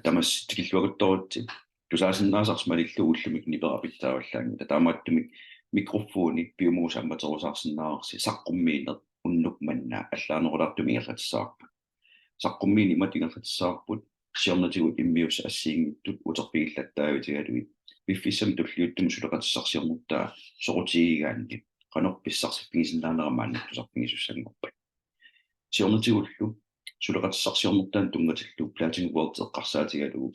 tamas tikilluaguttorutti tusaasinnaasarsumalillu ullumik niperapitsaavallaangi taamaattumik mikrofoni piumuusammaterusaarsinnaarsi saqqummiiner unnuk mannaa allaanerulartumi erlatissaarpu saqqummiini matingerlatissaarput siornatigut immiussa assiingittut uterpigillattaaavitigaluit piffissam tulliuttum suleqatissarsiornuttaa sorutigigaanni qanorpissarsiffingisinnaaneramaanni tusarpingisussanngorpat siornatigullu suleqatissarsiornuttaan tungatillu platinum world eqqarsaatigalugu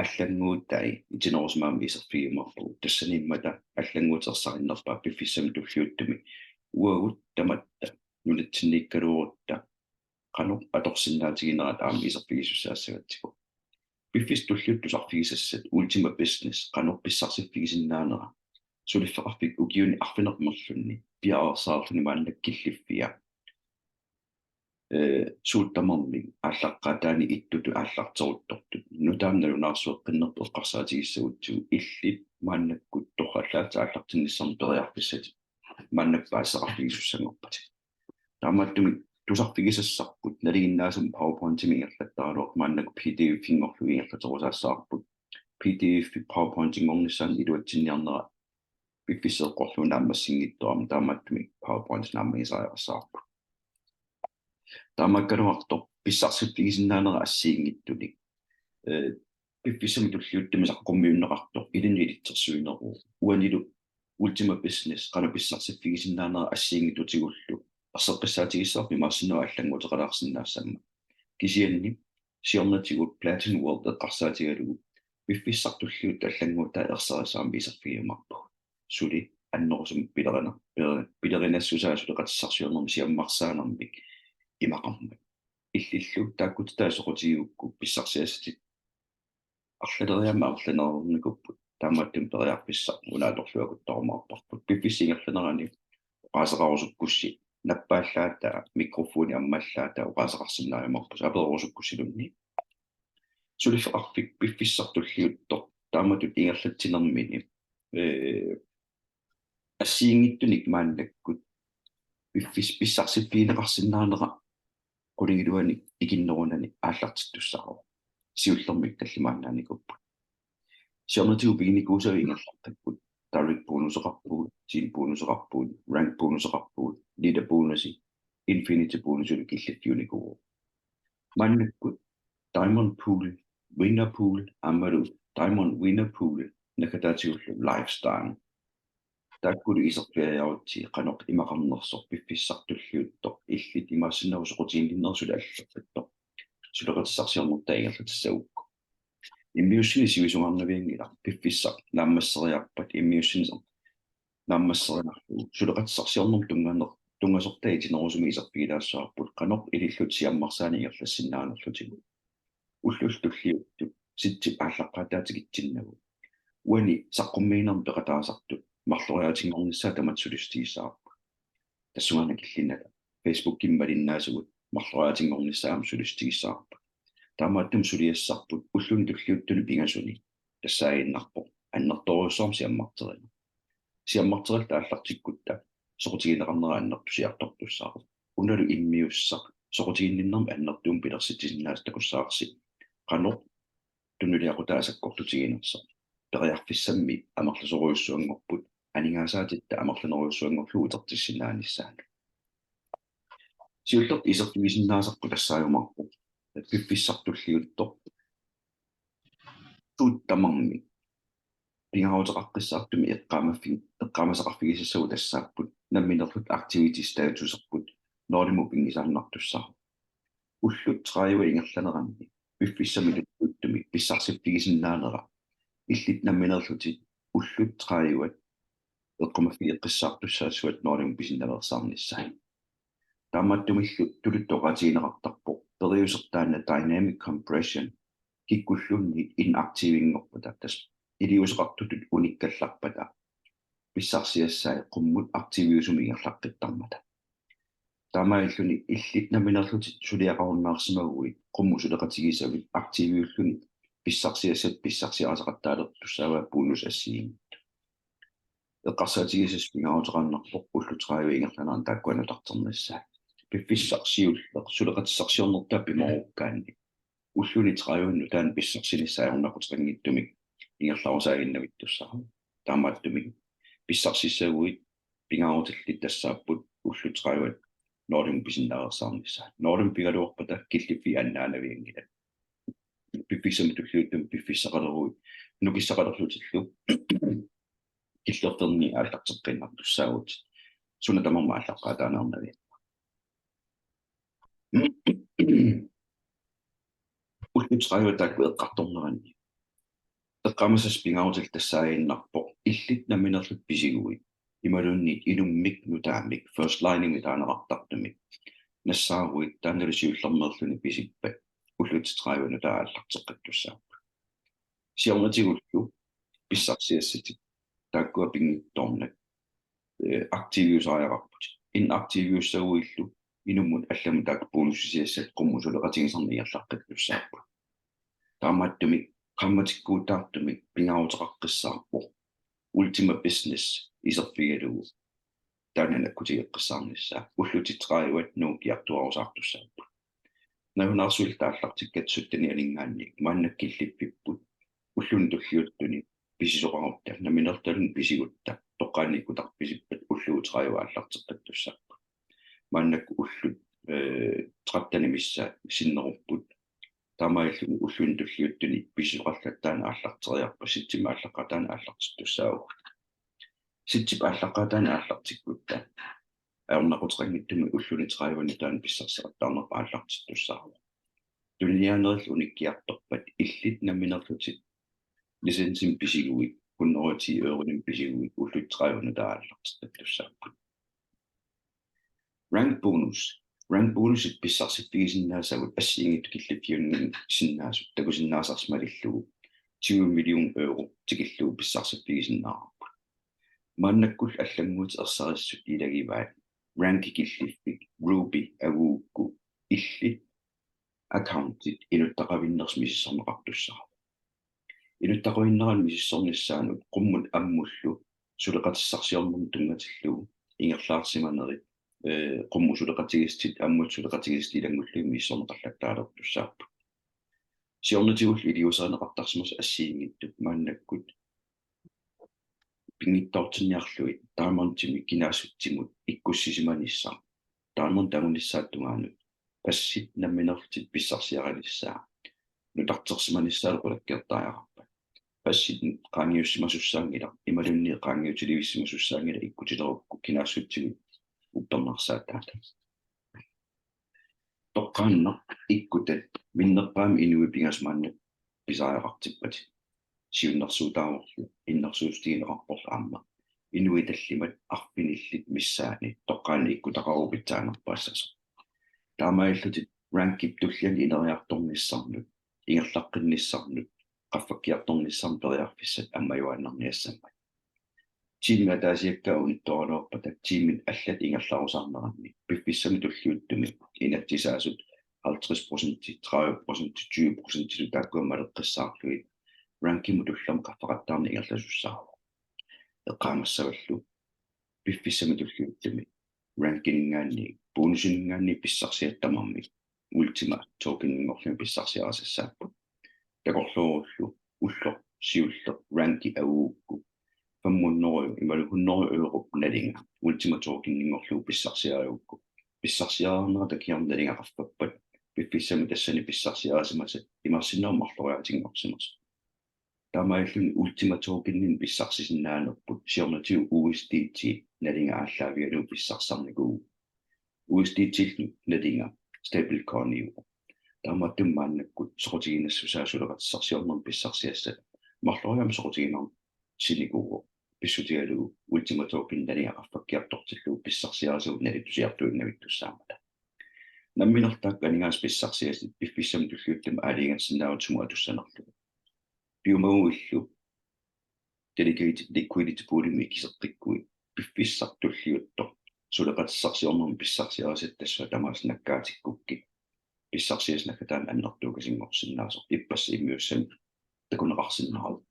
аллангууттай итинерусмаами исерфигимарпу тассаниммата аллангуутерсариннерпаа пиффиссами туллиуттуми уагут таматта нулатсинниккалуурутта qanu atorsinnaatiginerat aami iserfigisussaassagatiku piffis tulliuttu sarfigisassat ultima business qanorpissarsiffigisinnaanerا suliffeqarfik ukiuni arfinermerlunni piaarsaarluni maannakkilliffia suuttamarmi aalлаққатаани иттуту ааллартеруттортут нутаамналунаарсуэққиннерпу эққарсаатигиссагутсу иллит мааннаккут торраллаата ааллартинниссарни периарписсати мааннаппаассақарфигисуссангорпати таамааттуми тусарфигисассарпут налигиннаасум PowerPoint-ими ингерлаттаралуақ мааннак PDF фингорлуги ингерлатерусаассаарпут PDF PowerPoint-ингорнissaан илуатсинниарнера пиффиссеэққорлуна аммассингитторам таамааттуми PowerPoint нааммигисаариассаарпут таамаккалуарто писсарсиппигисиннаанера ассиингиттуник пиффисами туллиуттами саққуммиуннеқарто илинилитсерсуинеру уанилу ultima business qana pissarsiffigisinnaanerا ассиингитутигуллу арсеққиссаатигиссаарпи maassинуа аллангуутеқалаарсиннаассамма кисианни сиорнатигут platinum world эққарсаатигалугу пиффиссартуллиут аллангуутаа ерсерисаами исерфигимарпу сули аннерусум пилеринассусаасулеқатиссарсуернерми сиаммарсаанермик имақармак иллиллу тааккутаа соқутигукку писсарсиассатик арлалериама арланерерникуппут таамааттум периарписсар унаалорлуакуттарумаарпарпут пипписсингерланерани оqaасеқарусуккусси наппааллаата микрофони аммаллаата оqaасеқарсиннааймарпу саперерусуккуссилунни сулифеқарфик пиффиссартуллиутто тааматут ингерлатсинермини ассиингиттуник мааннаккут пиффис писсарсиппиинеқарсиннаанера qulingilуани икиннерунани ааллартиттуссару сиуллермик таллимаананикуппут сиорнатигу пигиникуусави ингерлартаккут direct bonusеқарпугут team bonusеқарпугут rank bonusеқарпугут leader bonusi infinity bonusuli киллаттиуникуу маннаккут diamond pool winner pool аммалу diamond winner pool накатаатигуллу lifestyle тааккулу исерпиаjaarути qanoq имақарнерсор пиффиссартуллиутто иллит имаассиннерусоқутииннерсула аллертатто сулеқатиссарсиорнерта ингерлатиссагукку иммиуссини сивисуарнавиангила пиффиссар нааммассериарпат иммиуссинисер нааммассеринарлу сулеқатиссарсиорнер тунгасортаа итинерусуми исерпигилаассаарпут qanoq илиллут сиаммарсаани ингерлассиннаанерлутигу уллултуллиутту ситсип ааллаққатаатигитсиннагу уани саққуммиинерм пеқатаасартут марлориатингорнissaа таматсулистигисаарпу тассугаана киллинала Facebook киммалиннаасугут марлориатингорнissaам сулистигисаарпу таамааттум сулиассарпут уллуни туллиуттуни пингасуни тассаагиннарпо аннерторуссоорм сиаммартерал тааллартиккутта соқутигинеқарнера аннерту сиартортуссаару уналу иммиусса соқутигинниннерм аннертуум пилерситисиннаас такуссаарси qanoq тунулиақутаасаккортутигинерса периарфиссамми амерлусоруйуссуангорпут анингаасаатитта амерлунеруйуссуангорлу утертиссинааниссаан сиуллерт исертигисиннаасаққу тассаажумарпу пиффиссартуллиутто туттамарми пингаутеқаққиссаартуми эққаамасақарфигисассагу тассааппут намминерлут activity statusерпut нордиму пингисаарнартуссаа уллут траиуа ингерланеранни пиффиссами туттуми писсарсиппигисиннаанера иллит намминерлути уллут траиуат эққумаффиеққиссаартуссаасуат нордиму писинналерсаарниссаа таамааттумиллу тулуттоқатигинеқартарпо периусертаана dynamic compression киккуллунни inactiviнгорпута тас илиусеқартутут униккалларпата писсарсиассаа қуммут активиусумигерлаққиттармата таамаиллуни иллит наминерлутит сулиақаруннаарсимагуи қумму сулеқатигисави активиуллуни писсарсиассат писсарсиарасақаттаалертуссаава бонус ассиин эққарсаатигисас пингаутерааннарпо уллутраави ингерланеран тааккуанутартернissaа пиффиссарсиуллеқ сулеқатиссарсиорнертаа пиморуккаанни уллуни трааюнну таан писсарсинissaajornaqutaqanngittumik ингерларусаагиннавиттуссаа таамааттумик писсарсиссагуит пингааруталлит тассааппут уллу трааюат нордим писиннаарсаарнissaа нордим пигалуорпата киллиппи аннаанавиангила пипписам туллууттум пиффиссақалеруит нукиссақалерлутиллу киллертерни ааллартеққиннартуссаагут сунатамарма аллаққаатаанаарнави уллу трааюатаак эққарторнеранни эққамасас пингаарутал тассаагиннарпо иллит наминерлут писигуит ималунни инуммик нутаамик first lining таанеқартартумик нассааруит таанналусиуллернерлүни писиппат уллут трааюна тааллартеққаттуссааппа сиорнатигуллу писсарсиассати тааккуа пингитторнак активиусааjararput inaktiviussauillu inummun allamu taak bonussisiassat qummusuleqatigisarniarlaqqattussaappu taamaattumi qammatikkuutaartumi pingaaruteqaqqissaarpu ultima business iserpigalugu taananakkutigeqqissaarnissaa ullutitqaayuat nuukiartuarusaartussaappu naunarsuiltaallartikkatssuttani alingaannik maannakkillippipput ullun tulliuttuni pisisoqarutta naminertalun pisigutta toqqaannikkutarpisippat ulluutraajuа аллартеққаттуссааппу мааннакку уллут траттанимисса синнеруппут таамаиллуни уллун туллиуттуни писиоқарлаттаана ааллартериарпа ситсима ааллаққатаана ааллартиттуссаагу ситсип ааллаққатаана ааллартиккутта аернақутеқангиттуми уллуни трааюани таана писсарсеқаттаарнерпа ааллартиттуссаагу тулниаанерил униккиарторпат иллит наминерлутит лисенсим писигуи 110 eurolin pisigui ullut trævende taallaqtaqtussaappu rank bonus it pissarsipigisinnaasavut assiingit killippiunnin sinnaasut takusinnaasarsimalillugu 20 million euro tikillugu pissarsipigisinnaarappu maannakkull allanguut ersarisut ilagivaat rank killiffi ruby aguukku illi accountit inuttaqavinnersmisisarneqartussaarpu inuttaquinneran misissornissaanut qummun ammullu suleqatissarsiornum tungatillugu ingerlaarsimaneri qummu suleqatigistit ammut suleqatigisti ilangullugi missorneqarlattaalertussaappu siornatigull iliusaaneqartarsimas assiingittut maannakkut pingittortinniarluit taamartimi kinaasuttimut ikkussisimanissаа taamon tagunissaattungaanut passit namminertit pissarsiaralissaa nutartersimanissaal qulakkertaajarappa passit qaangiussimasussaangila imalunni qaangiutilivissimasussaangila ikkutilerukku kinaasuttimut uppernersaataata toqqaanna ikkutat minnerpaami inuipingasmaanna pisaajarartippat siunnersuutaamorlu innersuustigineqarporlu aamma inuitallimat arpinillit missaani toqqaanna ikkutaqarupitsaanerpaassasa taamaillutit rankip tulliani ineriartornissarnut ingerlaqqinissarnut qaffakkiartornissarn periarfissat ammajuaannarniassamma tiimina taasiakkaunittoraluarpata tiimin allat ingerlarusarneranni piffissami tulliuttumi inattisaasut 50% 30% 20% taakkuamaleqqissaarluit rankimu tullam qaffaqattaarni ingerlasussaarlu eqqaamassavallu piffissami tulliuttumi rankingaanni bonusingaanni pissarsiattamarmi ultima tokeningorlumi pissarsiarasassaappu takorluurullu ullo siullo ranki aguukku 500 imalu 100 euro nalinga ultima tokeningorlu pissarsiariukku pissarsiaarnerata kiarnalinga piffissami tassani pissarsiarasimasa imarsinnermarloriatingorsimas taamailluni ultima tokennin pissarsisinnaanерпут siornatiu USDT nalinga aalлaavialu pissarсарникуу USDT nalinga stablecoin-iu taamaattummaannakкут soqutiginassusaasuleqatissarsiornerm pissarsiassat marloriam soqutiginerm sinikuugu pissutigalugu ultima token nalinga qaffakkiartortillugu pissarsiarasuut nalitusiartuinnavittussaamata namminertaakka aningaas pissarsiasit piffissam tulliuttam aaliingatsinnaavutsumu atussanerlugu piumaguillu dedicated liquidity poolimi kisertikkui piffissartulliuttor suleqatissarsiornerm pissarsiarasit tassua tamaas nakkaatikukki pissarsiasnakkataan annertuukasinngorsinnaasor ippas immiussami takuneqarsinnaru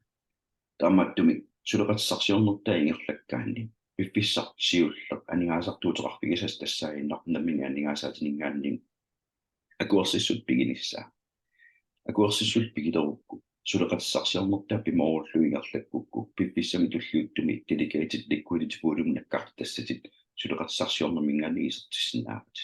taamaattumi suleqatissarsiornertaa ingerlakkaanni piffissar siulleq aningaasartuuteqarpigisas tassaaginnarnamminga aningaasaatininggaanning akuersissut piginissaa акуерсисул пигилерукку сулеқатсарсиарнэртаа пимаорлуингерлаккукку пипписсами туллиуттуми delegated liquidity volume наккартассатит сулеқатсарсиорнэрмингаани исертиссинааvat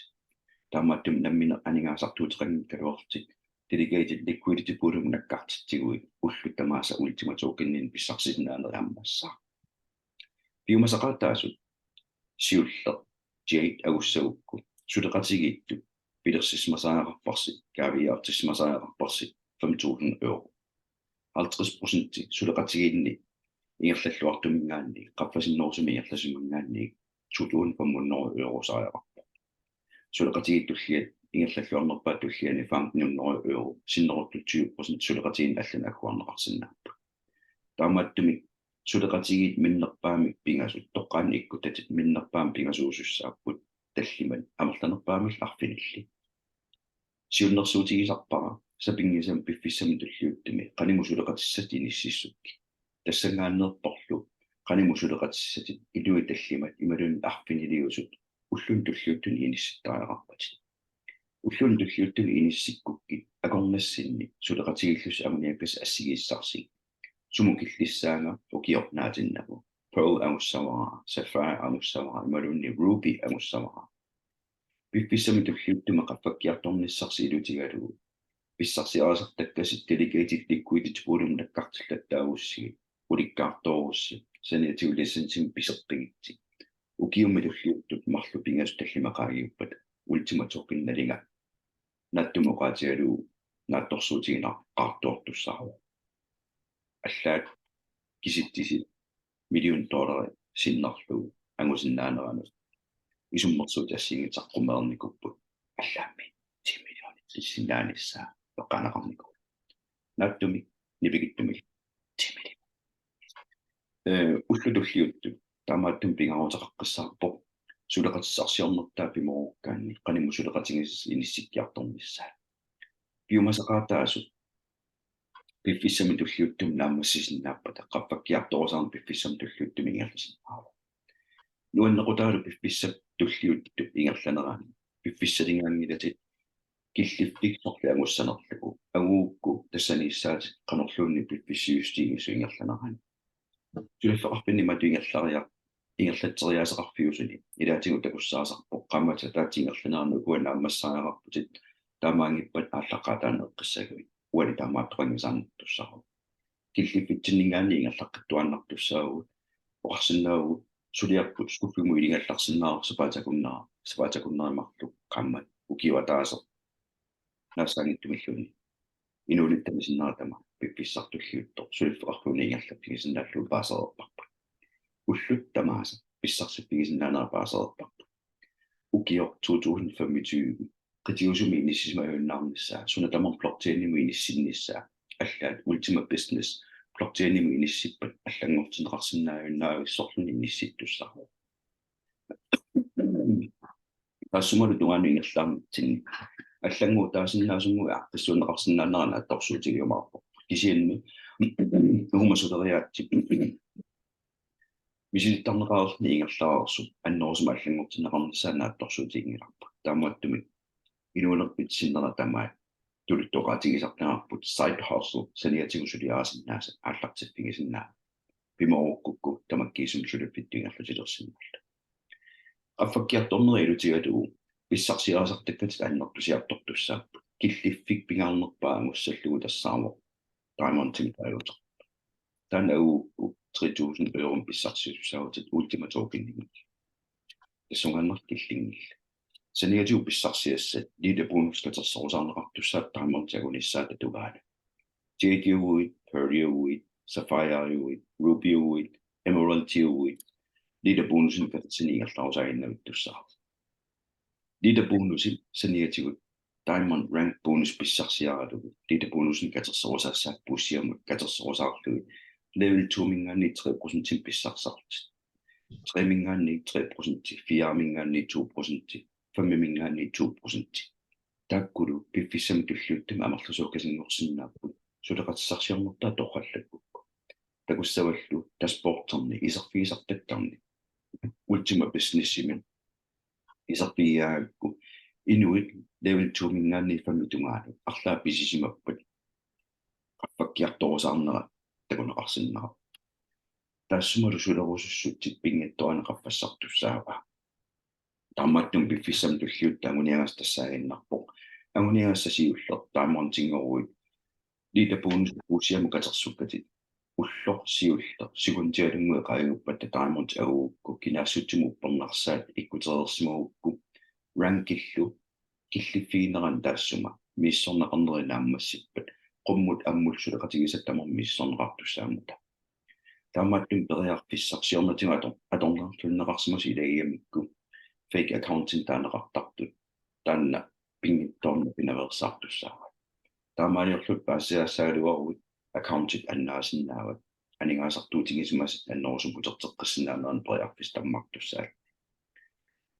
таамааттум наммина анигаасартуутеқангит калуартик delegated liquidity volume наккартитсигуи уллу тамааса ультиматуукиннин писсарсисинаанери аммассаа пиумасақаатаасут сиуллер Jade агуссагукку сулеқатигиитту пилерсисмасаареқарпарси кавиаартисмасаареқарпарси 5.000 euro 50% сулеқатигиинни ингерллуартумингаанни қаффасиннорсуми ингерласимангаанни 2.500 euro саареқарпа сулеқатигиттуллиат ингерллуарнерпаат туллиани 500 euro синнерутту 20% сулеқатигин аллана акуарнеқарсинааппа таамааттуми сулеқатигиит миннерпаами пингасут тоққаани иккутатит миннерпаами пингасуусуссааппут таллиман амерланерпаамил арфинилли сиуннерсуутигисарпара сапингисам пиффиссами туллиуттами qaнимусулеқатиссати иниссиссукки тассангааннерпорлу qaнимусулеқатиссатит илуи таллимат ималун арфинилиусут уллун туллиуттуни инисситтариақарпати уллун туллиуттуни иниссиккукки акорнассинни сулеқатигиллус амуниаккас ассигииссарси сумукиллиссаага укиорнаатиннаву Pearl амуссавара Sapphire амуссавара ималунни Ruby амуссавара пиффиссами туллиуттума qaffakkiartornissarsi ilutigaluu писсарсиаасартаккасит delegated liquidity volume наккартиллаттаагуссиги уликкаарторусси саниатиулиссантим писеққигитси укиумми туллиуттут марлу пингасу таллимақаагиуппат ультиматоққинналинга наттумоқаатигалуу наатторсуутигинаа qaartuortussaaru аллаат киситтиси $1 million синнарлуу ангусиннаанеранут исуммерсуут ассингитаққумеерникуппут аллаамми 10 миллиони синнааниссаа тоққанеқарнику наттуми нипигиттуми 10 миллион уллутуллиутту таамааттум пингаруутеқаққиссаарпо сулеқатиссарсиорнертаа пиморуккаанни qaниму сулеқатингис иниссиккиарторнissaa пиумасақаатаасу пиффиссами туллиуттум наамассисиннааппата qaffakkiartorusаарни пиффиссами туллиуттуми ингерласиннаава нуаннеқутаалу пиффиссап туллиутту ингерланераани пиффиссалингаангилати киллиффиксорли агуссанерлуку агуукку тассаниссаати qanorluunni пиффиссиустигису ингерланераани тулаффеқарпинни матуингерлариа ингерлатсериаасеқарфиусуни илаатигу такуссаасарпо qamata таатингерланаарну куанааммассаариарпутит таамаангиппат ааллаққаатаанеққиссагуи уани таамааттуангисаарнартуссару киллиффитсиннингаани ингерлаққиттуаннартуссаагу оқарсинаагу сулиарпут скуффиму илингалларсиннаар сапаатакуннаримарлу qammat укиватаасо наасаангиттумиллуни инуулиттамисиннаратама пипписсартуллиутто сулиффеқарфуни ингерлаппигисиннааллу паасеерпарпа уллут тамааса писсарсиппигисиннаанера паасеерпарпа укиор 2025 qitiusumi inissismajuunnaarnissaa sunatamer blockchainnimu inissinnissaa аллаат ultimate business blockchainnimu inissippat аллангортинеқарсиннааюннаагисsoрлуни инисситтуссару тассумалу тугаanu ингерлаарнитсинни аллангуу таасиннаасунгуи аққиссуунеқарсиннаанерана атторсуутигиумаарпо кисианни угумасулериаатти мисилиттарнеқарерни ингерлаарерсу аннорусма аллангортинеқарнissaана атторсуутигингиларпа таамааттуми инуунерпит синнера тамаа тулиттоқаатигисартаарпут side hustle саниатигусулиаасиннааса ааллартиппигисиннаа пимооруккукку тамаккиисум сулиппиттуингерлутилерсинналла qaffakkiartorneri ilutigaluu писсарсиаасартаккат аннертусиартортуссааппу киллиффик пингаарнерпаа амуссаллугу тассаармо diamond-тим таалута танау 3000 euro писсарсиуссаагутит ультиматоқинними тассунганнер киллингилла саниатиу писсарсиассат лида бонускатерсорусаарнеқартуссаат таамартагунissaата тугаана Jade-уит Pearl-уит Sapphire-уит Ruby-уит Emerald-уит лида бонусин катсинингерлаарусаагиннавиттуссаа лида бонусин саниатигут Diamond rank bonus писсарсиаратугу лида бонусин катерсорусаассаат пуссиамут катерсорусаарлуги level 2 мингаани 3% писсарсаарт 3 мингаани 3% 4 мингаани 2% 5 мингаани 2% таккулу пиффиссами туллуттума амерлусууккасингорсиннааппут сулеқатсарсиарнертаа тоққаллаккукку такуссаваллу таспортерни исерфигисартаттарни ultima businessimen исерфигиаагакку инуит level 2 мингаани фамитунгаалу арлаа писисимаппат факкиарторусаарнера такунеқарсиннера таассумалу сулерусуссутсит пингиттуанеқарфассартуссаава таамааттум пиффиссам туллиут таамуниагас тассаагиннарпоқ агуниагасса сиуллер таамаантингоруит литапуунус уусиама катерсуккатит уллор сиуллер сигунтиалунгуэ қааюппатта таамаант агуукку кинаассутсуму уппернарсаат иккутерерсимагукку ранкиллу киллиффигинеран таассума миссорнақарнеринааммассиппат qumмут аммулсулеқатигисаттамор миссорнеқартуссаамута таамааттум периарфиссарсиорнатима аторнартулнеқарсимас илагиамикку fake accounting таанеқартартут таанна пингитторна пинаверсаартуссаава таамаалиорлут паассиассаагалуаруит accounting аннаасиннаават анигаасартуутигисимас аннорусум путертеққиссинаанеран периарфис таммартуссаа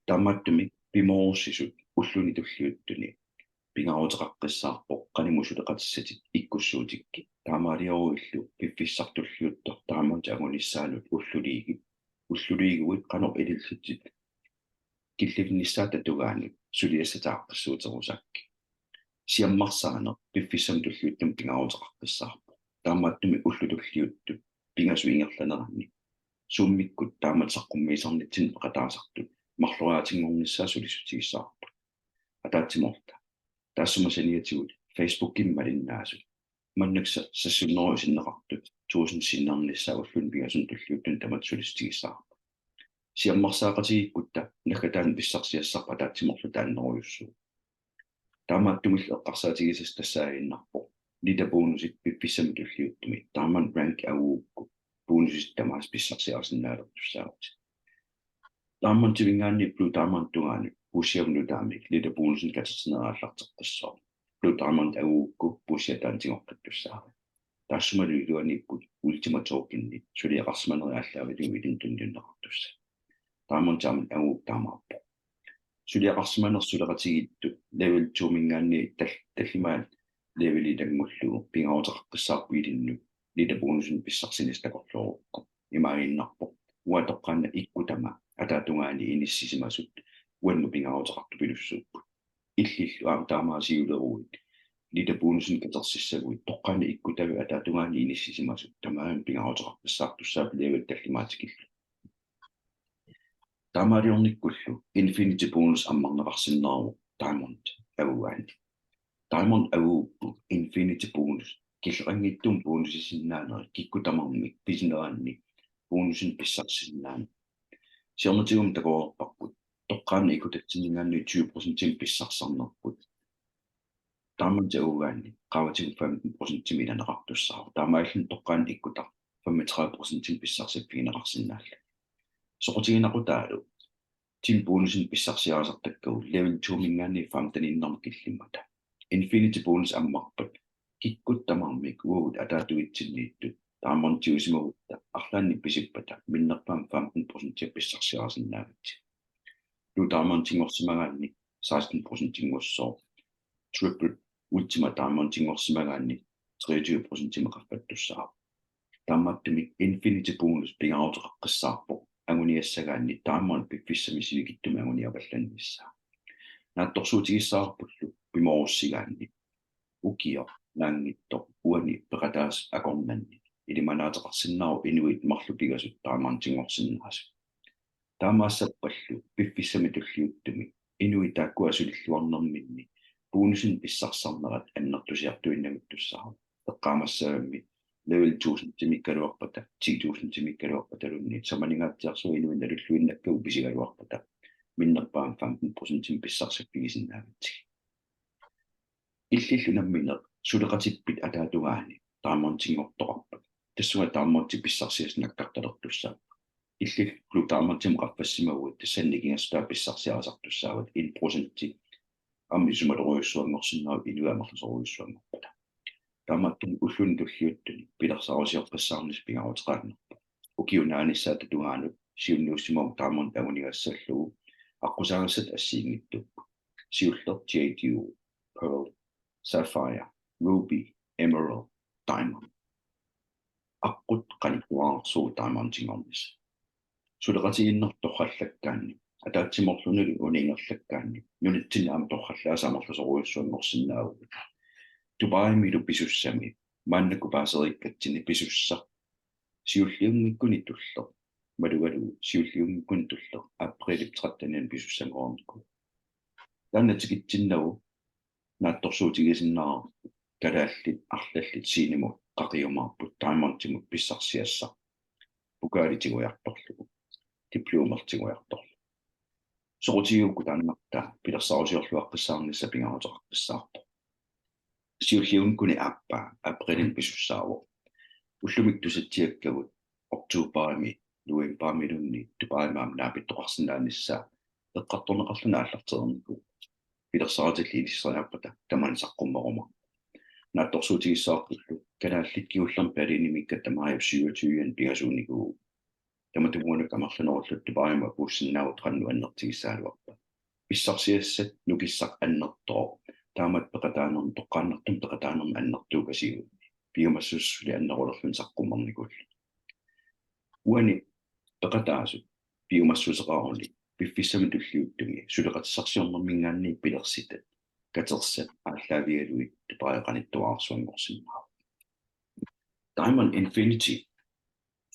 таамааттуми пимоорсисут уллуни туллиуттуни пингаарутеқаққиссаарпоқ канимусулеқатиссатит иккуссуутикки таамаалиоруиллу пиффиссартуллиуттор таамаант агуниссаанут уллулигуит канор илиллутит киллифниссаата тугаани сулиассатааққиссуутерусакки сиаммарсаанер пиффиссам туллиуттум пингаарутеқаққиссаарпоқ таамааттуми уллутуллиутту пингасуингерланеранни сууммиккут таамат саққуммиисарнитсин пеқатаасартут марлуаатингорниссаа сулисутигиссаарпу атаатсиморта таассумасаниатигут фейсбуккин малиннаасут маннакса сассуннерусиннеқартут туусин синнарниссаа уллун пигасун туллиуттун тамат сулистигиссаарпу сиаммарсаақатигиккутта наггатаан писсарсиассарпа таатсиморлу тааннеруйуссуу таамааттумил эққарсаатигисас тассаагиннарпо литабонусит пипписсам туллиуттуми тааман ранк агуукку бонусит тамаас писсарсиарсиннаалертуссаагут тааман тивингаанни плу тааман тугаани пусиавну таамик литабонусин катсинерааллартеққиссоо плу тааман агуукку пусиатаантингоққаттуссаава таассумалуилуаниккут ультиматоркинни сулиақарсиманериаллаавилу илинтунниуннеқартусса тааман агуук таамаарпо сулиақарсиманерсулеқатигитту level 2 мингаанни таллимаат левели тангуллугу пингаарутеққиссаарпуилинну литабонусин писсарсинистақорлуорукку имаагиннарпо уатоққаана иккутама атаатунгаани иниссисимасут уанну пингаарутеқарту пилуссууппу иллиллу таамаасиулеруит литабонусин катерсиссагуит тоққаана иккутави атаатунгаани иниссисимасут тамаан пингаарутеқарписсаартуссаап левел таллимаатикиллу таамаалиорниккуллу infinity bonus аммарнеқарсиннаару diamond агугаани diamond агууппу infinity bonus киллеқангиттум бонусисиннаанери киккутамармик писинераанни бонусин писсарсиннаани сиорнатигум такоорпарпут тоққаана икутатсинингаанни 20% писсарсарнерпут diamond агугаани қаватигу 15% миланеқартуссаа таамааллун тоққаана иккутар 35% писсарсиппигинеқарсиннаалла соқутигинақутаалу тим бонусин писсарсиарасартаккагу level 2 мингаанни 15 киллиммата infinity bonus аммарпат киккуттамармик уут атаатуитсиннииттут таамонтиусимагутта арлаанни писиппата миннерпаам 15% писсарсиарасиннаагатси лу таамонтингорсимагаанни 16% тингуссоо triple ultima таамонтингорсимагаанни 23% меқарпаттуссаа таамааттумик infinity bonus пингаарутеққиссаарпо агуниассагаанни таамаан пиффиссамисивикиттуми агуниапалланнissaa наатторсуутигиссаарпуллу пимооруссигаанни укио наангитто уани пеқатаас акорнанни илиманаатеқарсиннаару инуит марлу пигасут таамаантингорсиннаасу таамаассаппаллу пиффиссами туллиуттуми инуит тааккуасулиллуарнэрминни бонусин писсарсарнерат аннертусиартуиннагуттуссаа эққаамассаагамми level 1000 тимиккалуарпата 10000 тимиккалуарпаталунни саманигаатсиарсуи инуинналуллуиннаккагу писигалуарпата миннерпаам 15% писсарсаппигисиннаагатси иллиллу намминер сулеқатиппит атаатугаани таамаантингортоқарпат тассуга таамаанти писсарсиаснаккарталертуссаа иллиллу таамаантим қаффассимагуит тассанникингастаа писсарсиарасартуссаават 1% аммисумалеруйуссуангорсиннаа инуамарлусоруйуссуангорпата таамааттун уллун туллиуттуни пиларсаарусиорпассаарнис пингаарутеқааннерпа укиунааниссаата тугаанут сиунниуссимау таамаан агунигассаллугу аққусаагассат ассиингиттуппу сиуллер jade pearl sapphire ruby emerald diamond аққут қаникуаарсуу таамаантингорнис сулеқатигиннэрторхаллаккаанни атаатсиморлунули унингерлаккаанни нунитсинаама торхаллаасаамерлусоруйуссуангорсинаагу Dubai milu pisussami maannaku paaserikkatini pisussa siulliungikkuni tullo malugalu siulliungikkuni tullo april 13 pisussangoornikku taannatikitsinnagu naattorsuutigisinnaar kalaallit arlallit siinimu qaqiumaarput taimartimut pissarsiassa pukaalitiguiartorlugu diplomertiguiartorlu soqutigiukku taanmarta pilersarusiorluaqqissaarnissa pingaruteqarpissаарpo siulliungikkuni appaa aprilin pisussaavo ullumik tusatiakkagut oktuuparimi nuimparmilunni tupaimaam naapittoqarsinnaannissaa eqqartorneqarluna аллартерникку пилерсаратиллиилиссариарпата тамансаққуммерuma наатторсуутигиссаартуллу канаалликкиуллерм палинимикка тамариу 27 пигасууникуу таматумуунак амерлунеруллут тупарима пууссиннаавут қанну аннертигиссаалуарпа писсарсиассат нукиссақ аннертоо таамат пеқатаанерн тоққааннартум пеқатаанерн аннертуугасигу пиумассуссули аннерулерлун саққуммерникул уани пеқатаасу пиумассусеқарни пиффиссами туллиуттуги сулеқатиссарсиорнэрмингаанни пилерситат катерсат ааллаавигалуи тупаеқаниттуаарсуангорсиннаа Diamond Infinity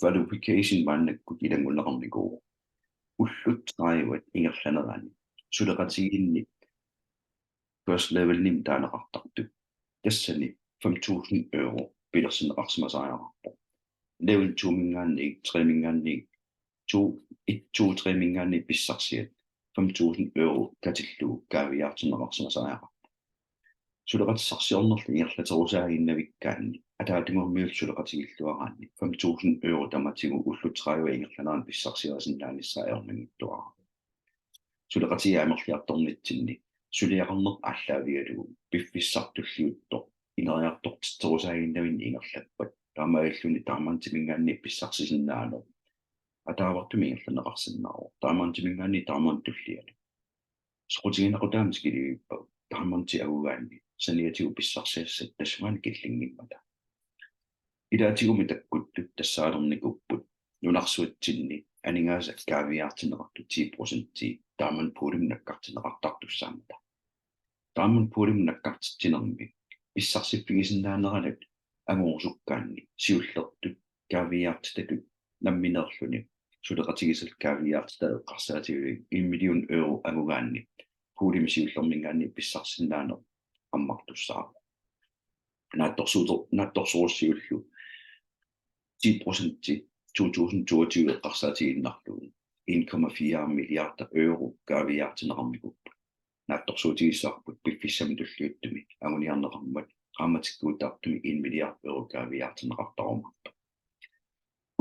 Verification мааннакку килангуллеқарникуу уллут траиват ингерланерани сулеқатигинни first level ним таанеқартарту тассани 5,000 euro пилерсинеқарсимасаариарпо level 2 мингаанни 3 мингаанни 2-3 мингаанни писсарсиат 5,000 euro катиллу каавиартинеқарсимасаариарпо сулеқатиссарсиорнерли ингерлатерусаагиннавиккаанни атаатунгормиул сулеқатигиллуараанни 5,000 euro таматигу уллутраава ингерланаан писсарсиасиннаанissaаернагиттуара сулеқатигаамерлиарторнитсинни сулиақарнеқ ааллаавигалугу пиффиссартуллиутто инериартортитсерусаагиннавин ингерлаппат таамаиллуни таамаантимингаанни писсарсисиннаано атаавартуми ингерланеқарсиннаару таамаантимингаанни таамаантуллиалу соқутигинеқутаамтикилигиппа таамаанти агугаанни саниатигу писсарсиассат тассугаани киллингиммата идаатигуми таккуттут тассаалерникуппут нунарсуатсинни анингаасак каавиаартинеқарту 10% тааман пуулимнаккартинеқартартуссаамата тааман пуулимнаккартитсинерми писсарсиппигисиннаанералат амуурсуккаанни сиуллертут каавиаартитатут намминерлуни сулеқатигисал каавиаартитаа эққарсаатигули 1 million euro агугаанни пуулимисиуллермингаанни писсарсиннаанер аммартуссаа наатторсуурсиуллу 10% 2022 эққарсаатигиннарлугу 1,4 milliarder euro каавиаартинеқармикуппа наатторсуутигиссаарпут пиффиссами туллиуттуми агуниарнеқармат qaammatikkuutaartumi 1 milliard euro kaaviartineqartarumarta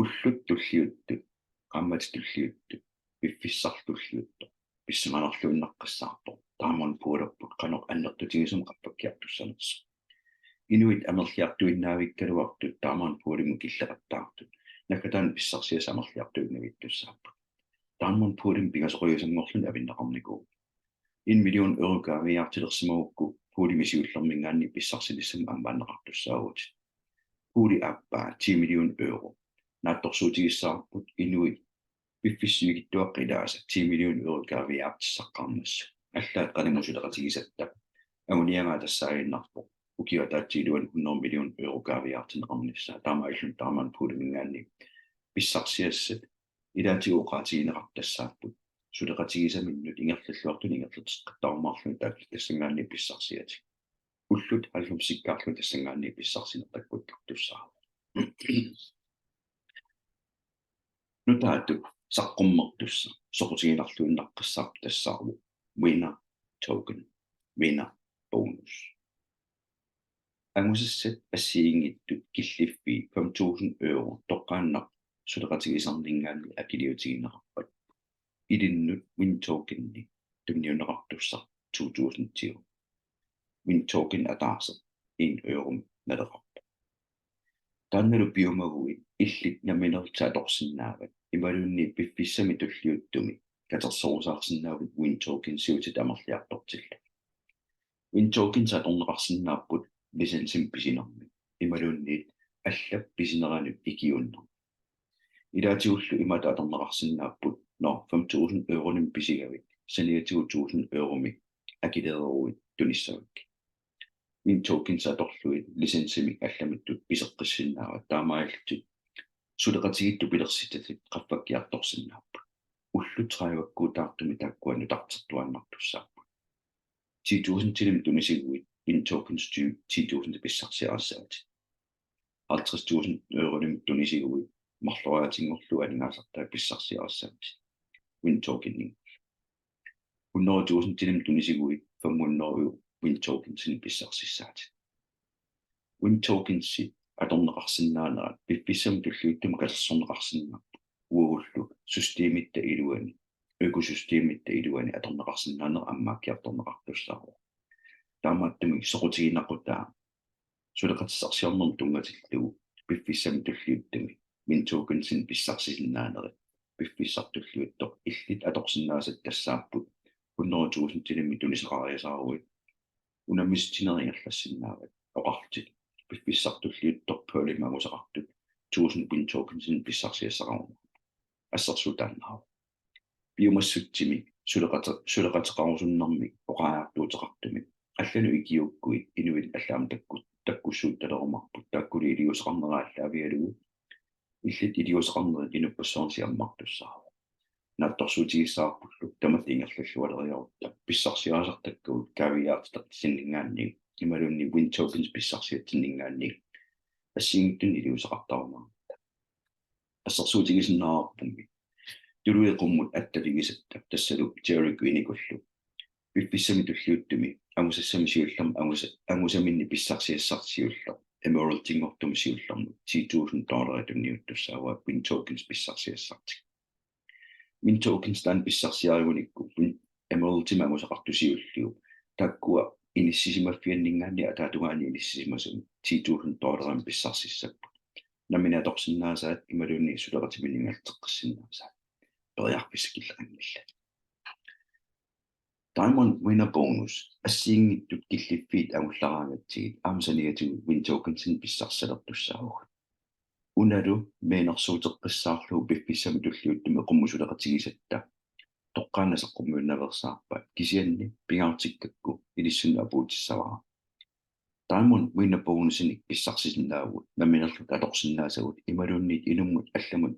ullut tulliuttu qaammatitulliuttu piffissartulliuttu pissumanerluinnaqqissaarpo taamon puulapput qanoq annertutigisum qappakkiartussanersu inuit amerliartuinnaavikkaluartut taamon puulimu killeqattaartut nakatan pissarsias amerliartuinnavittussaappu taamon puulim pigasoquyusangorlun avinneqarniku 1 million euro kaaviartilersimagukku puulimisiullermingaanni pissarsilissam ammaanneqartussaagut puuli appaa 10 million euro naattorsuutigissaarput inuit piffissimikittuaqqilaasa 10 million euro kaaviartissaqqarmassu аллаат qaниmusулеqatigisatta агуниангаа тассаагиннарпо укиатаатсиилуан 100 million euro kaaviartineqarnissaa таамаиллун таамаан puulimingaanni pissarsiassat илаатигуоqaatiginеqartassaapпут сулеqatigisamиннут ингерллуартун ингерллутеққаттарумаарлун тааккиттассангаанни писсарсиати уллут аллумсиккаарлу тассангаанни писсарсинертаккуттартуссаа нутаату саққуммертусса соқутигинарлуиннаққиссаап тассаарву winner token winner bonus ангусассат ассиингиттут киллиффи 5,000 euro тоққааннақ сулеqatigisarningaanni акилиутигинеқарпат илиннут win tokenni тунниунеқартуссар 2020 win token атаарсеқ 1 euro налеқарпа таанналу пиумагуи иллит наминертаалорсиннаават ималунни пиффиссами туллиуттуми катерсорусаарсиннаавут win token сиутит амерлиартортилла win token саторнеқарсиннааппут лисенсим писинерми ималунни аллап писинеранут икиуннер илаатигуллу имата аторнеқарсиннааппут 5,000 euronим писигавик саниатигу 1,000 euromi акилееруит тунissavik min tokens atorluit lisensimik allamittut piseqqissinnaava taamaallutut suleqatigittu pilersitatip qaffakkiartorsinnaappu ullu traivakkuu taartumi taakkuanu tartertuannartussaappu 10.000 tilim tunisiguit min tokens 10.000 pissarsiaraassaati 50.000 eurolim tunisiguit marloriatingorlu aningaasartaa pissarsiaraassaati min tokening 100.000 tilim tunisiguit 500 min tokensin pissarsisaati min tokensi atorneqarsinnaanera piffissam tulluuttum qalersorneqarsinnaappu uugullu systeemitta iluani økosysteemitta iluani atorneqarsinnaanera ammaakkiartorneqartussaaru taamaattumi soqutiginaqqutaa suleqatissarsiornerm tungatillugu piffissam tulluuttumi min tokensin pissarsisinnaaneri piffissartulluuttoq illit atorsinnaasat tassaapput 100.000 tilimmi tunisaqariasaaruit unammistineriarlassinnaavit oqartit piffissartulliuttorpualimaguseqartut 1000 min tokensin pissarsiassaqaruma ассерсутааннаа биумассутсими сулеқатеқарусуннэрми оқааартуутеқартуми аллану икиуккуи инуит аллаам таккуссуут талерумарпут тааккули илиусеқарнерааллаавиалугу иллит илиусеқарнери инуппассоорсиаммартуссаару наатторсуутигиссаарпуллу тамат ингерллуалериорутта писсарсиаасартаккуут кавиаартитартисиннингаанни ималунни win tokens писсарсиатсиннингаанни ассингиттун илиусеқартарумаа ассерсуутигисиннаарпумми тулуеқуммут атталигисатта тассалу теорику иникуллу пиффиссами туллиуттуми агусассами сиуллерм агусаминни писсарсиассартиуллер emerald тингортуми сиуллерму $10,000 тунниуттуссаава win tokens писсарсиассартик min tokens tan pissarsiarigunikku emerald timagusaqartusiulliu takkua inissisimaffianningaanni ataatugaani inissimasum $10,000 pissarssissappu naminatorsinnaasaat imalunni suleqatiminingalteqqissinnaasa periarpisskillerangilla Diamond winner bonus assiingittut killiffiit agullaraangatsigit aamsaniatigu win tokensin pissarsalertussaaruq unalu meenersuuteqqissaarlugu piffissami tulliuttumi qummusuleqatigisatta toqqaannaseqqummuunnaversaarpa kisianni pingaartikkakku ilissunna apuutissavara Diamond winner bonusinik pissarsisinnaavut naminerlut atorsinnaasagut imalunniit inumgut allamut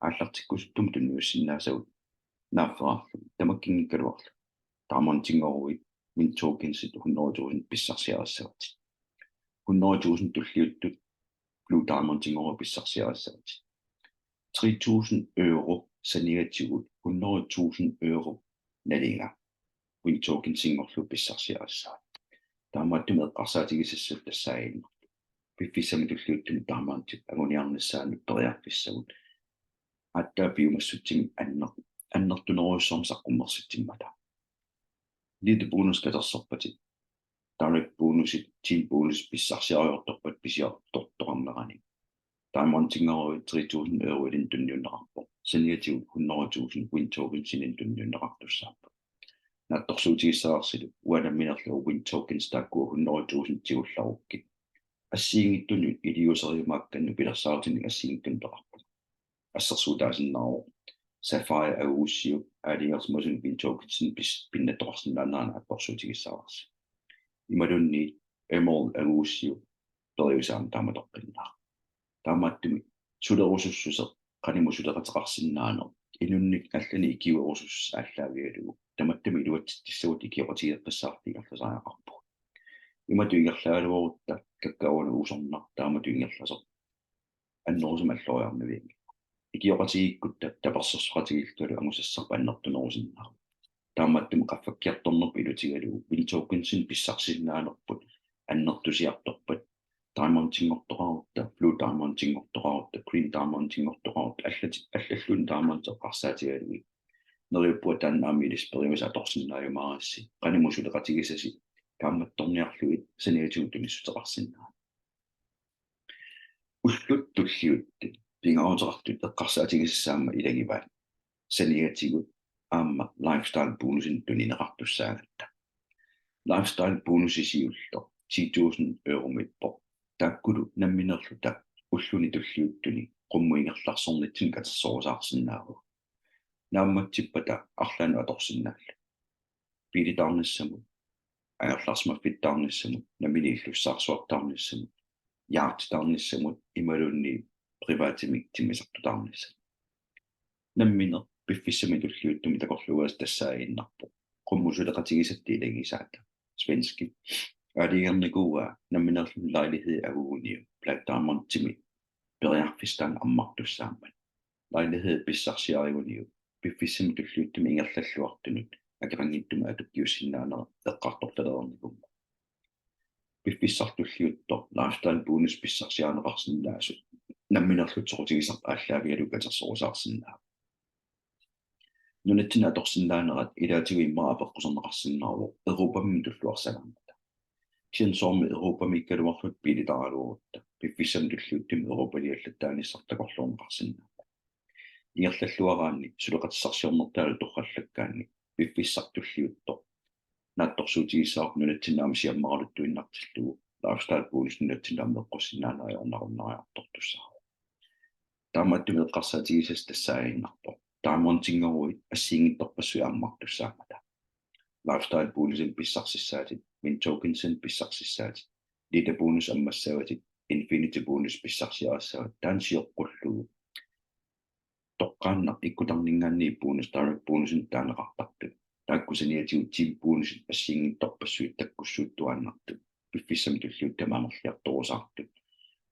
aallartikkusuttum tunnuussinnaasavut naafferarlu tamakkingikkaluarlu Diamond tingoruit min tokensit 100.000 pissarsiarassavati 100.000 tulliuttut Blue Diamond tingoru pissarsiarassavati 3.000 euro saneriatigut 100.000 euro nalinga win token singorlu pissarsiarassavati таамааттумеэққарсаатигисассут тассааинна пиффиссами туллиуттуни таамаантит агуниарнассаанут периарфиссагут аттаапиумассутсими аннертунеруйссорм саққуммерситсиммата лид бонус катерсерпати direct бонусит team бонус писсарсиариорторпат писиарторторнерани таамаантингеруи 3.000 euro илин тунниуннеқарпо саниатигут 100.000 win token синин тунниуннеқартуссааппа наатторсуутигиссаарсилу уанамминерлу win tokens тааккуа 100.000 тигулларукки ассиингиттунут илиусериумаакканну пилерсаартинник ассиингиттунтеқарпу ассерсуутаасиннаару Sapphire агууссиу алиерсмасун win tokens пиннатоқарсинааннаана аппорсуутигиссаарси ималунни emerald агууссиу периусаам тааматоққиннаа таамааттуми сулерусуссусеқ qaниму сулеқатеқарсинаано инунник аллани икиуерусус ааллаавиалугу таматтами илуатсиссагут икиоқатигеққиссаартигерласаақарпу имату ингерлаалуорутта каккауна уусорнар таамату ингерласо аннерусум аллориарнавиги икиоқатигиккутта таперсерсоқатигиллтулу амусассарпа аннертунерусиннаа тааматтуми qaffakkiartornerpu ilutigalugu win tokensin pissarsinnaanerput аннертусиарторпат Diamond tingortoqarutta Blue Diamond tingortoqarutta Green Diamond tingortoqarutta аллаллун Diamond эққарсаатигалуги нериппуа тааннаами илиспериуса аторсиннааюмаарасси qaнимусулеқатигисаси тааматторниарлуит саниатигут ниссутеқарсиннаа уллут туллиутти пингаарутеқартут эққарсаатигиссаама илагиваат саниатигут аама lifestyle бонусин тунинеқартуссаагатта lifestyle бонусисиулло 10.000 euro миппо тааккулу намминерлута уллуни туллиуттуни qummuingerlarsорнитсин катерсорусаарсинаагу наамматсиппата арлану аторсиннаалла пилитаарнассаму ангалларсмаффиттаарниссамут наминииллуссаарсуартаарниссамут яартитаарниссамут ималунни приватимик тимисартутаарнисса наммина пиффиссами туллиуттуми такорлугаас тассаагиннарпо qummusuleqatigисатти илагисаата свенски алиерникууа намминерлун лайлихи агууниу платтаамонтими периарфистаан аммартуссааммат лайлихи писсарсиаригуниу пиффиссами туллиуттуми ингерллаллуартунут акерангиттума атуккиуссиннаанера эққарторлалерникумма пиффиссартуллиутто лайфстайл бонус писсарсиаанеқарсинаасу намминерлут сорутигисар ааллаагиалук атерсорусаарсинаа нунатсина аторсинаанерат илаатигу иммаа апеққусернеқарсиннаарво европамми туллуарсагаамата кин сорми европамми калуарлут пилитаралуурутта пиффиссами туллиуттуми европалиаллаттааниссартақорлуунеқарсинаа ингерллаллуараанни сулеқатиссарсиорнертаалу торраллаккаанни пиффиссартуллиутто наатторсуутигисаақ нунатсинаами сиаммаралуттуиннартиллугу лайфстайл бонус нунатсинаамеққуссинаанериорнаруннариартортуссаа таамааттуми эққарсаатигисас тассаагиннарпо таамонтингоруит ассиингитторпассуи аммартуссаамата лайфстайл бонусин писсарсиссаатит мин токенсин писсарсиссаатит лита бонус аммассаватит инфинити бонус писсарсиарассават таансиоққуллугу тоққааннар иккутарнингаанни бонус директ бонусин таанеқартарту тааккусаниатигу тим бонус ассиингитторпассуит таккуссууттуааннарту пиффиссами туллиут тамаамерлиарторусаарту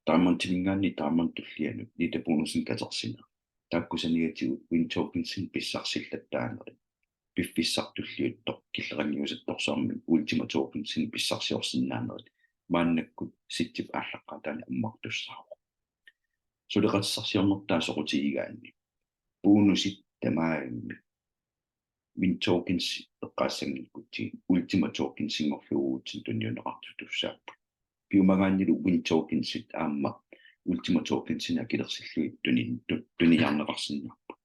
таамонтингаанни таамонтуллиану лита бонусин катерсина тааккусаниатигу win tokens-ин писсарсиллаттаанери пиффиссартуллиутто киллерангиусатторсаарми ultima tokens-ин писсарсиорсинаанери мааннаккут ситтип ааллаққатаани аммартуссаару сулеқатиссарсиорнертаа сорутигигаанни бонусит тамаамми win tokens эққаассангиккути ultima tokens-ингорлуугуутсин тунниунеқартутуссааппу пиумагааннилу win tokens-ит аама ultima tokens-ина килерсиллуит туниярнеқарсиннарпу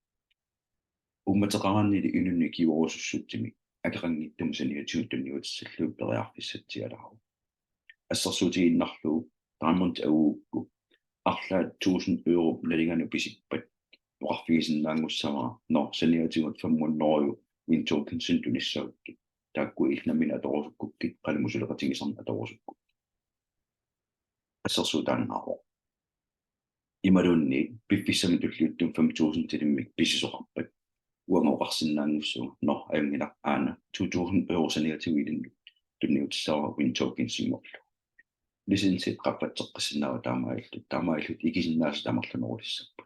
умматеқараннили инунни киуорусуссутсими акерангиттум саниатигу тунниутиссаллуу периарфиссатсиаларау ассерсуутигиннарлуу таамонт агуукку арлаат 1000 euro налингану писиппат оqarфигисиннаангуссама но саниатигут 500 win tokens-ин туниссаутки таакку илнамина аторусуккукки қалимусулеқатигисарна аторусукку ассерсуутааннааро ималунни пиффиссами туллиуттум 5000 тилиммик писисоқарпат уангоқарсинаангуссу но аюнгина аана 2000 euro саниатигуилинну тунниутиссава win tokens-ингорлу лисенсит қаппатсеққассинаава таамаиллут игисиннаас тамарлунерулиссаппу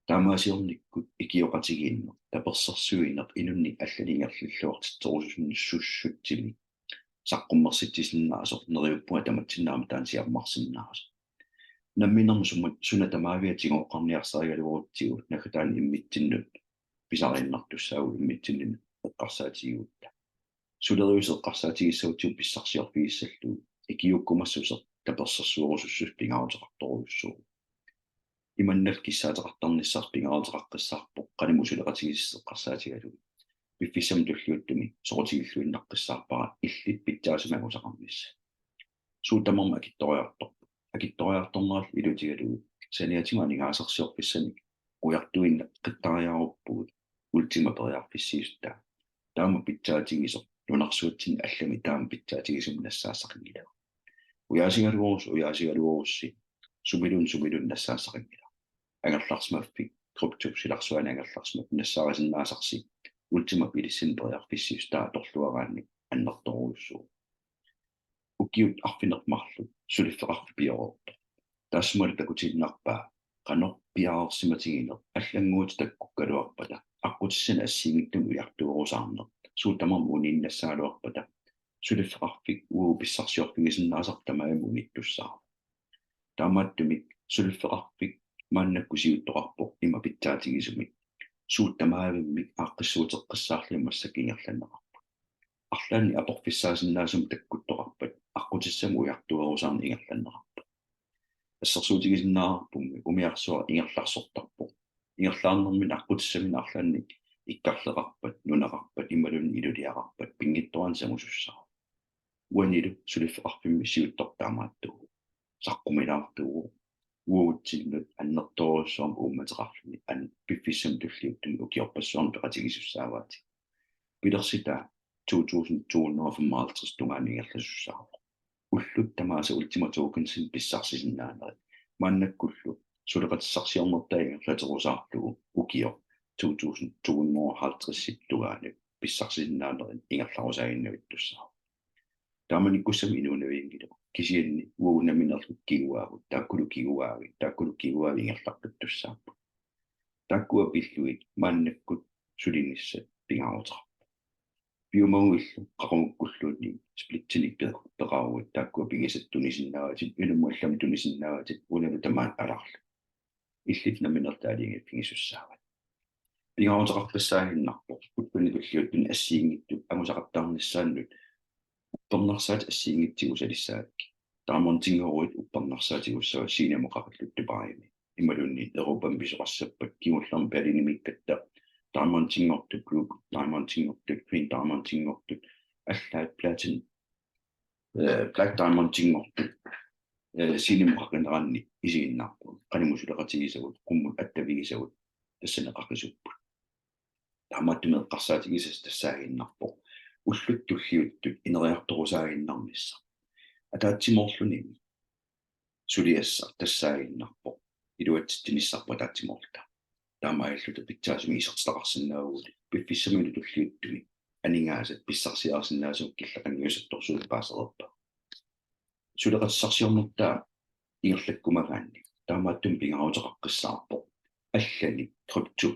таамаасиорниккут икиоқатигиинно таперсерсуинеқ инунни аллалингерллуартитсорусуннссуссутсими саққуммерситсиннаасо нериуппуа таматсиннаама таансиармарсиннаас намминерму сунатамаавиатигоққарниарсаригалуурутсигу нахутаани иммитсиннут писариннартуссаагу иммитсиннут эққарсаатигиутта сулериусеққарсаатигиссаутсиу писсарсиорфигиссаллуу икиуккумассусеқ таперсерсуорусуссус пингаарутеқарторуйуссуу иманнал киссаатеқартарниссаар пингаарутеқаққиссаарпо қалимусулеқатигиссеққарсаатигалу пиффиссам туллиуттуми сорутигиллуиннаққиссаарпара иллит питтаасимагусақарнисса суутамарма акитториарторнерал илутигалу саниатиманигаасерсиорписсаник уяртуинна қиттариаруппугут ультима периарфиссиуста таама питтаатигисо нунарсуутсин аллами таама питтаатигисум нассаассақингила уяасигалуорусси сумилун нассаассақингила агерларсмаффи крипту силарсуани агерларсмаффи нассаарисиннаасарси ультима пилиссин периарфиссиуста торлуараанни аннерторуйуссуу укиут арфинермарлу сулиффеқарфи пиорорто тассмали такутиннарпаа qanor piaarsimatigineq аллангуут таккуккалуарпата аққутиссана ассигиттум уяртуорусаарнер суутамар унииннассаалуарпата сулиффеқарфик уу писсарсиорфигисиннаасар тамаам униттуссаа таамааттумик сулиффеқарфик мааннаккусиуттоқарпо има питтаатигисумик сууттамаавиммик ааққиссуутеққиссаарлимассакингерланнеқарпу арлаани аторфиссаасиннаасум таккуттоқарпат аққутиссаму уяртуорусаарни ингерланнеқарпу ассерсуутигисиннаарпумми умиарсуа ингерларсортарпо ингерлаарнэрмин аққутиссамин арлаанник иккарлеқарпат нунеқарпат ималун илулиақарпат пингитторан самусуссаа уанилу сулиффеқарфимми сиуттортаамааттугу саққумилаартугу уутсиннут аннерторуссуам уумматеқарлуни ан пиффиссам туллиуттуми укиорпассуарм пеқатигисуссааваати пилерсита 2255 tungaaniingerlussaaru ullut tamaasa ultima tokensin pissarsisinnaaneri maannakkullu suleqatissarsiornertaaingerlaterusaarlugu ukio 2255 tugaani pissarsisinnaaneri ingerlarusaaginnuittussaaru taamanikkussami inuunaviingilu kisianni uunaminnerlu kiguaagu taakkulu kiguaavi ingerlarpittussaappu takkua pilluit maannakkut sulinissa pingautera biumaguillu qaqamukkulluunni splittinik peqarugut taakkua pingisattunisinnaatit ilumuallami tunisinnaatit unalu tamaan alarlu illit naminertaaliingi pingisussaavad pingautaqarpassaaginnarpo utpanitulliuttun assiingittu angusaqartaarnissaannut uppernersaat assiingittigu salissaakki taamontingeruit uppernersaatigussava siinemoqaqalluttu paayimi imalunni Euroopan pisoqassappat kingullarm palinimikkatta Diamond-tingortut group Diamond-tingortut Green Diamond-tingortut allaat Black Diamond-tingortut sinimuqaqaneranni isiginnarpu qanimusuleqatigisavut qummut attavigisavut tassaneqaqisupput taamaattumeeqqarsaatigisas tassaaginnarpo ulluttullиуттут ineriartorusaaginnarnissa ataatimorlunimi suliassa tassaaginnarpo iluatsittinissarpa taatsimorta taamailluta pitsaasumi isertaqarsinnaaguut piffissamuni tulliuttumi aningaasat pissarsiaarsinnaasuk killaqanniusattorsuut paasererpa suleqatsarsiornuttaa ingerlakkumagaanni taamaattum pingaruteqaqqissaarpo allani crypto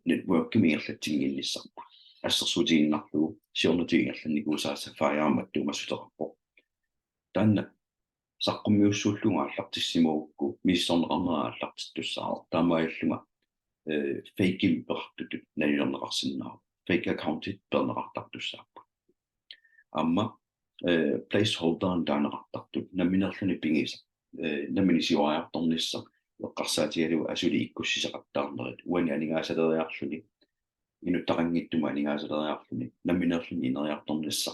networkimi ingerlatsinginnissarpu ассерсуутигиннарлугу сиорнутигингалланникуусааса фааяаматтуумассутерпо таанна саққуммиуссууллунга аллартиссимуукку миссорнеқарнера аллартиттуссаа таамаиллунга фейким пеқартутут налилернеқарсиннаа фейк аккаунтит пернеқартартуссааппу амма placeholder таанеқартартут наминерлуни пингиса наминисиуариарторнисса эққарсаатигалу асули иккуссисеқартаарнерит уани анигаасалериарлуни инуттақангиттума анигаасалериарлуни наминерлуни инериарторнисса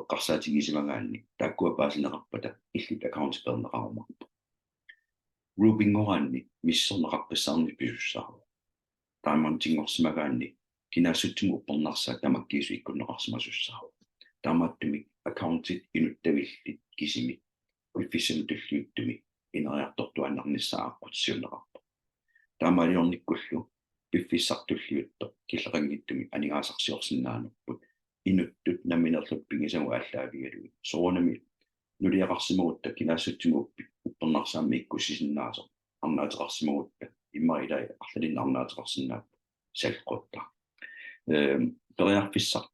эққарсаатигисимагаанни тааккуа паасинеқарпата иллит аккаунт пернеқарумарпа рубингораанни миссорнеқарпассаарни писуссаару таамантингорсимагаанни кинаассутсиму уппернарсаа тамаккиису иккуннеқарсимасуссаару таамааттуми аккаунтит инуттавиллит кисими уиффиссами туллиуттуми инериартортуаннарниссааққутсиунеқарпа таамаалиорниккуллу пиффиссартуллиутто киллеқангиттуми анигаасарсиорсиннаанерпут инуттут наминерлут пингисагу ааллаавигалуи соонами нулиақарсимагутта кинаассутсимууппи уппернарсаами иккуссисиннаасо арнаатеқарсимагутта иммарилай арлалин арнаатеқарсинаап салқутта периарфисса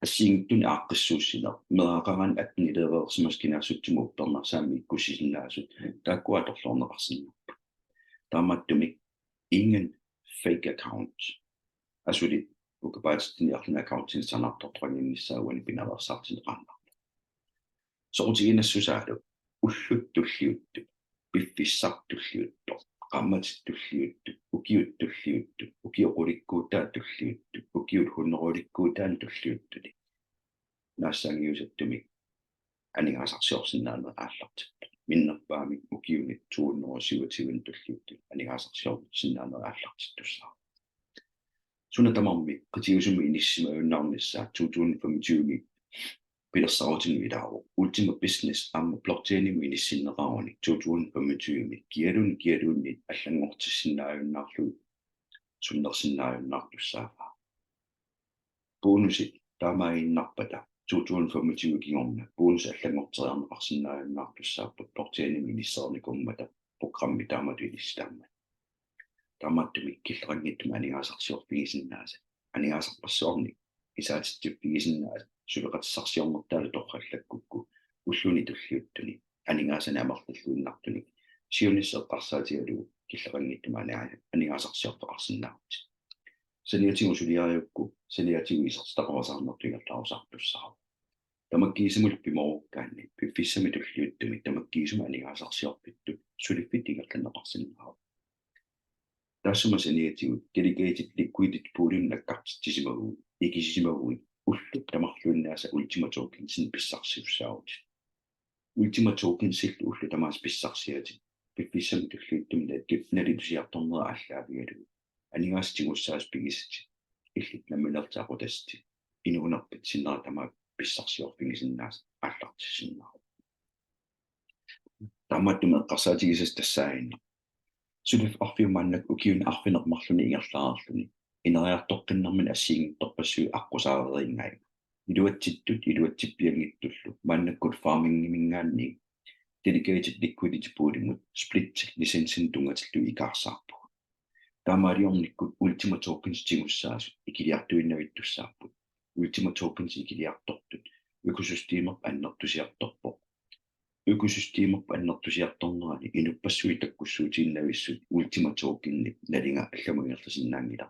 ассиингтуни ааққиссууссинер мераақаран атнилеерерсимас кинаассутсиму уппернарсаами иккуссисиннаасут тааккуаторлорнеқарсиннаап тааматтуми ingen fake account asuli ukapaatitiniarluna accountin sanartortranginnissaaguani pinaversartineqarnar soortiginassusaalu ulluttulliuttu piffissartulliutto qammatitulliuttu ukiuttulliuttu ukioqulikkuutaatulliuttu ukiulhunnerulikkuutaan tulliuttuni naassaangiusattumi aningaasarsiorsinnaanera aallartippa minnerpaami ukiuni tuunnerusivatigun tulliuttu aningaasarsiorsinnaanera aallartittussaa sunatamarmi qitiusumi inissimaunnaarnissaa 2025 pilersarutinu ilaaru ultima business amma blockchainimu inissinneqaruni 2025 kialunni allangortissinnaajunnaarlu sunnersinnaajunnaartussaafa bonusit taamaaginnarpata 2025 kingorna bonus allangorteriarneqarsinnaajunnaartussaappa blockchainimu inisserniqummata programmi taamatu inissitamma taamattumi killeqangittuma aningaasarsiorpigisinnaasa aningaasarpassuarni isaatittupigisinnaasa suleqatissarsiornertaalu torrallakkukku ulluni tulliuttuni aningaasani amartalluinnartuni siunisseeqqarsaatigalugu killeqangittuma aningaasarsiortoqarsinnaarti saniatigu suliariukku saniatigu isertaqorsaarnertuigerlarusaartussaaru tamakkiisimulpi morukkaanni piffissami tulliuttumi tamakkiisuma aningaasarsiorpittu suliffitigerlanneqarsinnaaru tassuma saniatigu delegated liquidity poolin nakkartitisimagu ikisisimagu ullut tamarluinnaasa ultima tokensin pissarsiussaaruti ultima tokensillu ullu tamaas pissarsiati piffissami tulliuttum nalitusiartornera allaavigalugu aningaastiguussaas pigisati illit nammilertaaqutasti inuunarpit sinnaatama pissarsiorfingisinnaas аллартисиннаа таамааттуме эққарсаатигисас тассаагинна сулиф арфиумааннак укиуни арфинермарлуни ингерлаарарлуни инериартоққиннэрмин ассиингитторпассуи аққусаавериингаи илуатситтут илуатсиппиангиттуллу мааннаккут фармингимингаанни dedicated liquidity poolimut split lisensin tungatилlu икаарсаарпу таамаалиорниккут ultima tokens тигуссаасу икилиартуиннавиттуссаарпут ultima tokens икилиартортут økosystemer аннертусиарторпо økosystemer аннертусиарторнерани инуппассуи таккуссуутииннависсут ultima tokenник налинга алламугерласиннаангила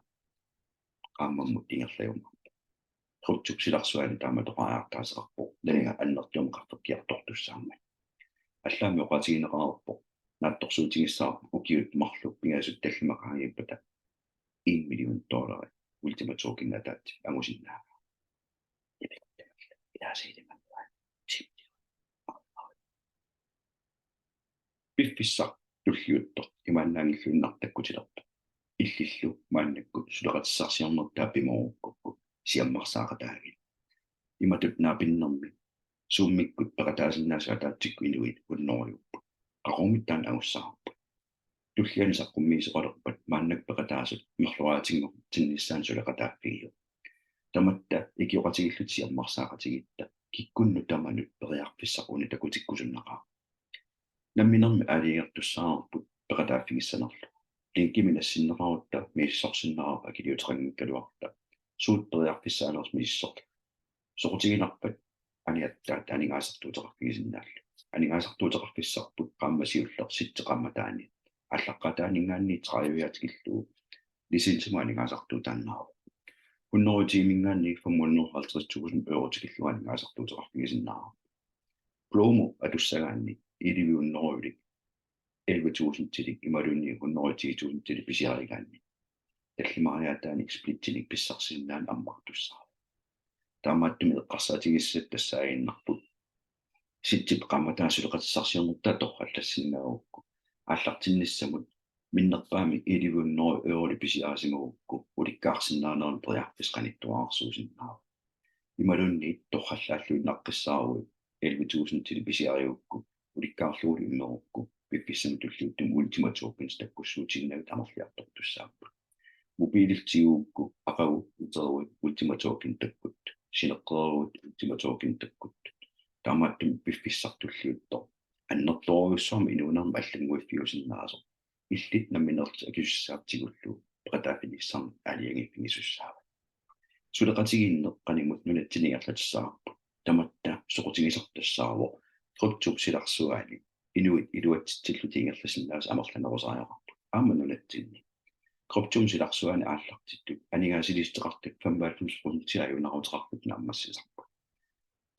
qaammammut ingерлаюма трутсуксиларсуани тааматоqaартаасеқарпо налинга аннертуумеқартоккиартортуссаама аллаами оқатигинеқарерпо наатторсуутигиссаарпу укиут марлу пингасут таллимақаагиппата $1 million ultima token атаат агусиннаа илаасиилимаа пиффисса туллиутто имааннаангиллуиннартаккутилерпа иллиллу мааннакку сулеқатиссарсиарнертаа пимооккукку сиаммарсаақатаагил иматут наапиннэрми сууммиккут пеқатаасиннаасаа таатсикку инуит унноориуппа qaqummittaan agussаарpa tulliani saqqummiiseqalerpat maannak peqataasut merluaatinngu tinnissaan suleqataaffigiu tamatta ikioqatigilluti siammarsaaqatigitta kikkunnu tamanut periarfissaquni takutikkusunnaqa namminermi aaligertussaarput peqataaffigissanerlu linkiminassinneqarutta miissorsinneraa akiliuteranngikkaluarta suut periarfissaaneers miissorlu soqutiginarpat aniattaat aningaasartuuteqarfigisinnaalla анигаасартуутеқарфиссарпут qaamмасиуллер ситтеқамматаани аллаққатаанингааниит траавиатикиллуу лисенсима анигаасартуутааннаа хуннорутиимингаанни 550,000 euro тикиллуа анигаасартуутеқарфигисиннаа пломо атуссагаанни иливиуннеруулик 11,000 тилик ималунни 110,000 тилик писиаригаанни таллимариатааник сплиттиник писсарсиннаан аммартуссаа таамааттуми эққарсаатигиссат тассаагиннарпут ситтип qaamataasuleqatissarsiornuttaa torrallassinnaaukku ааллартинниссамут миннерпаами 11,000 euro писиаасимагукку уликкаарсиннаанерни приарпис qaниттуаарсуусиннаа ималунни торраллааллуи наққиссааруи 11,000 тили писиариукку уликкаарлуули иммерукку пипписсами туллиуттум ultima tokens таккуссуутиннавит амерлиартортуссааппу мобилтиуукку ақагу утеруи ultima token таккут синеққеруут ultima token таккут таамааттум пиффиссартуллиутто аннерторуйуссуарми инуунарма аллангуиффиусиннаасо иллит намминерти акисуссаартигуллу пеқатааффиниссарни алиангиффигисуссаава сулеқатигииннеққанимут нунатсинигерлатиссаарпу таматта соқутигисартассааво трутсуксиларсуаани инуит илуатсиллутингерласиннаас амерланерусариақарпу аама нунатсинни кроптумсиларсуаани ааллартитту анигаасилистеқартак 95% тиаюнарутеқарпут нааммассисарпу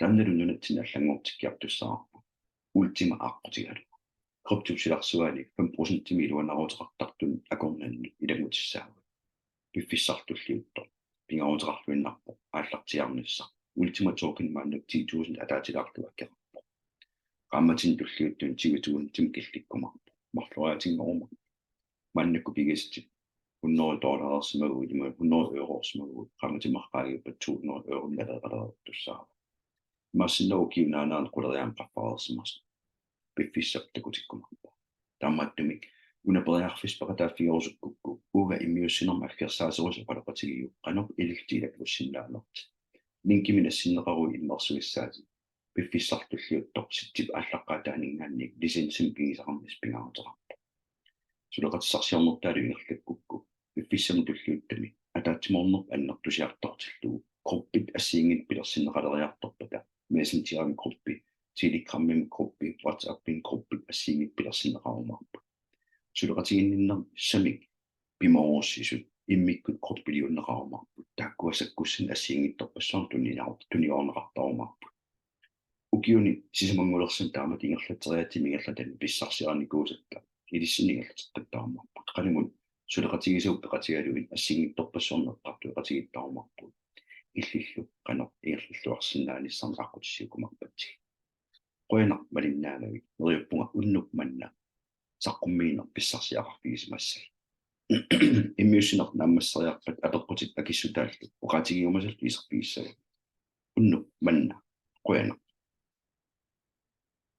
таанналуннунатсина аллангуортиккиартуссаарпу ultima аққутигалу кроптумсиларсуаани 5% милуанарутеқартартун акорнанни илагутиссаава пиффиссартуллиутто пингаутеқарлуиннарпо ааллартиарнisса ultima token мааннак 10,000 атаатилаартуаккерарпо qaammatin tulliuttun 20,000 килликкумарпо марлуаатингорума мааннакку пигистип $100 смагу има €100 смагу qaammatимарqaagiuppat 200 euro налеқалерtussаа массиннау киунаанaan quleriaan qaffаарersimas пиффиссартакутиккумарпо таамааттумик унапериарфис пеқатааффигорусуккукку уга иммиуссинерма аллерсаасерусу қалеқатигиу qanor илилтилак уссиннаанерт линкиминассиннеқаруи иммерсуиссаати пиффиссартуллиуттор ситтип ааллаққаатаанингааник лисенсим пигисақарнис пингаарутерарпо сулеқатиссарсиарнертаалу ингерлаккукку пиффиссами туллиуттами атаатиморнер аннертусиартортиллуу группит ассиингит пилерсиннеқалериарторпата мессенджерми группи телеграмми группи ватсаппин группи ассиингит пилерсиннеқарумаарпа сулеқатигинниннер самик пимоорсисут иммиккут группилиуннеқарумаарпу тааккуасаккуссин ассиингитторпассуар туниорнеқартарумаарпу укиуни сисамангулерсин таамат ингерлатериати мигаллатани писсарсианикуусатта илиссинигерлатеққаттарумаарпу қалимун сулеқатигисуп пеқатигалуин ассиингитторпассуарнеққарту пеқатигиттарумаарпу иллиллу qanor иерллуарсинааниссарни аққутиссиукумарпатси qoynar malinnaanagi neriuppunga unnuk manna saqqummiiner pissarsiaqarfigismassagi иммиуссинер нааммассариарпат апеққутит акиссутааллу оқаатигиумасал кисерпигиссага унну манна қуяна